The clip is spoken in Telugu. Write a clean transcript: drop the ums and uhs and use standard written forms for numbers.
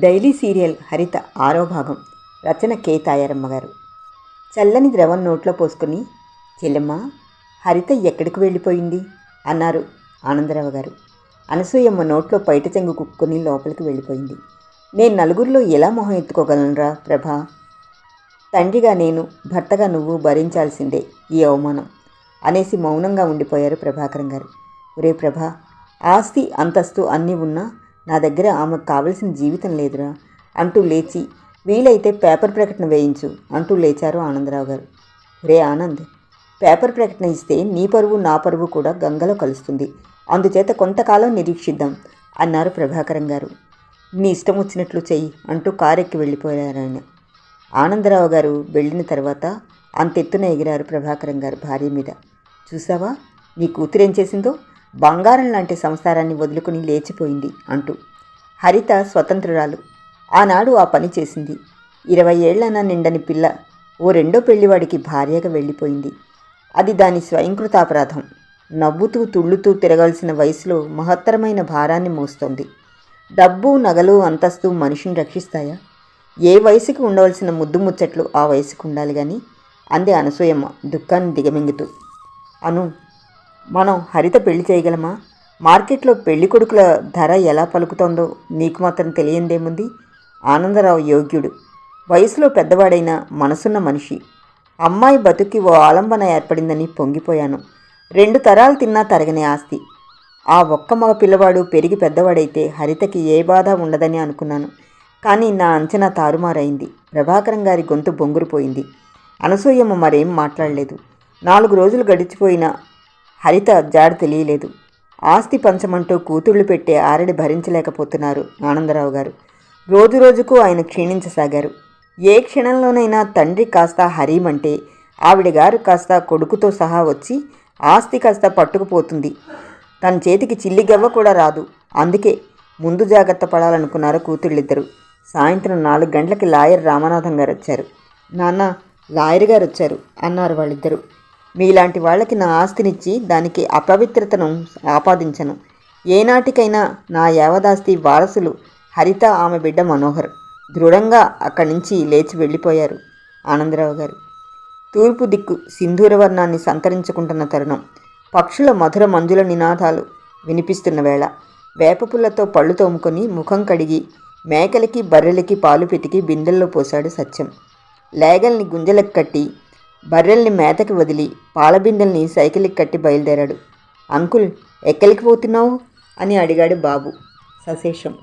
డైలీ సీరియల్ హరిత 6వ భాగం. రచన కె తాయారమ్మ గారు. చల్లని ద్రవం నోట్లో పోసుకుని, చెల్లెమ్మ, హరిత ఎక్కడికి వెళ్ళిపోయింది అన్నారు ఆనందరావు గారు. అనసూయమ్మ నోట్లో పైట చెంగు కుక్కుని లోపలికి వెళ్ళిపోయింది. నేను నలుగురిలో ఎలా మొహం ఎత్తుకోగలనురా ప్రభా? తండ్రిగా నేను, భర్తగా నువ్వు భరించాల్సిందే ఈ అవమానం అనేసి మౌనంగా ఉండిపోయారు ప్రభాకరం గారు. ఒరే ప్రభా, ఆస్తి అంతస్తు అన్నీ ఉన్నా నా దగ్గర ఆమెకు కావలసిన జీవితం లేదురా అంటూ లేచి, వీలైతే పేపర్ ప్రకటన వేయించు అంటూ లేచారు ఆనందరావు గారు. రే ఆనంద్, పేపర్ ప్రకటన ఇస్తే నీ పరువు నా పరువు కూడా గంగలో కలుస్తుంది. అందుచేత కొంతకాలం నిరీక్షిద్దాం అన్నారు ప్రభాకరం గారు. నీ ఇష్టం వచ్చినట్లు చెయ్యి అంటూ కారెక్కి వెళ్ళిపోయారు ఆయన. ఆనందరావు గారు వెళ్ళిన తర్వాత అంతెత్తున ఎగిరారు ప్రభాకరం గారు భార్య మీద. చూసావా నీ కూతురేం చేసిందో? బంగారం లాంటి సంసారాన్ని వదులుకుని లేచిపోయింది అంటూ. హరిత స్వతంత్రురాలు. ఆనాడు ఆ పని చేసింది. 20 ఏళ్లన నిండని పిల్ల ఓ రెండో పెళ్లివాడికి భార్యగా వెళ్ళిపోయింది. అది దాని స్వయంకృతాపరాధం. నవ్వుతూ తుళ్ళుతూ తిరగాల్సిన వయసులో మహత్తరమైన భారాన్ని మోస్తోంది. డబ్బు, నగలు, అంతస్తు మనిషిని రక్షిస్తాయా? ఏ వయసుకి ఉండవలసిన ముద్దు ముచ్చట్లు ఆ వయసుకు ఉండాలి కానీ అంది అనసూయమ్మ దుఃఖాన్ని దిగమింగుతూ. అను, మనం హరిత పెళ్లి చేయగలమా? మార్కెట్లో పెళ్లి కొడుకుల ధర ఎలా పలుకుతోందో నీకు మాత్రం తెలియందేముంది? ఆనందరావు యోగ్యుడు, వయసులో పెద్దవాడైన మనసున్న మనిషి. అమ్మాయి బతుకి ఓ ఆలంబన ఏర్పడిందని పొంగిపోయాను. 2 తరాలు తిన్నా తరగని ఆస్తి. ఆ ఒక్క మగ పిల్లవాడు పెరిగి పెద్దవాడైతే హరితకి ఏ బాధ ఉండదని అనుకున్నాను. కానీ నా అంచనా తారుమారైంది. ప్రభాకరం గారి గొంతు బొంగురుపోయింది. అనసూయమ్మ మరేం మాట్లాడలేదు. 4 రోజులు గడిచిపోయినా హరిత జాడ తెలియలేదు. ఆస్తి పంచమంటూ కూతుళ్లు పెట్టే ఆరడి భరించలేకపోతున్నారు ఆనందరావు గారు. రోజు రోజుకు ఆయన క్షీణించసాగారు. ఏ క్షణంలోనైనా తండ్రి కాస్త హరీమంటే ఆవిడ గారు కాస్త కొడుకుతో సహా వచ్చి ఆస్తి కాస్త పట్టుకుపోతుంది. తన చేతికి చిల్లిగవ్వ కూడా రాదు. అందుకే ముందు జాగ్రత్త పడాలనుకున్నారు కూతుళ్ళిద్దరూ. సాయంత్రం 4 గంటలకి లాయర్ రామనాథం గారు వచ్చారు. నాన్న, లాయర్ గారు వచ్చారు అన్నారు వాళ్ళిద్దరూ. మీలాంటి వాళ్ళకి నా ఆస్తినిచ్చి దానికి అపవిత్రతను ఆపాదించను. ఏనాటికైనా నా యావదాస్తి వారసులు హరిత, ఆమె బిడ్డ మనోహర్. దృఢంగా అక్కడి నుంచి లేచి వెళ్ళిపోయారు ఆనందరావు గారు. తూర్పు దిక్కు సింధూరవర్ణాన్ని సంతరించుకుంటున్న తరుణం. పక్షుల మధుర మంజుల నినాదాలు వినిపిస్తున్న వేళ. వేపపుల్లతో పళ్ళు తోముకొని ముఖం కడిగి మేకలకి బర్రెలకి పాలు పితికి బిందెల్లో పోశాడు సత్యం. లేగల్ని గుంజలకు కట్టి బర్రెల్ని మేతకి వదిలి పాలబిందెల్ని సైకిల్కి కట్టి బయలుదేరాడు. అంకుల్, ఎక్కడికి పోతున్నావు అని అడిగాడు బాబు సశేషం.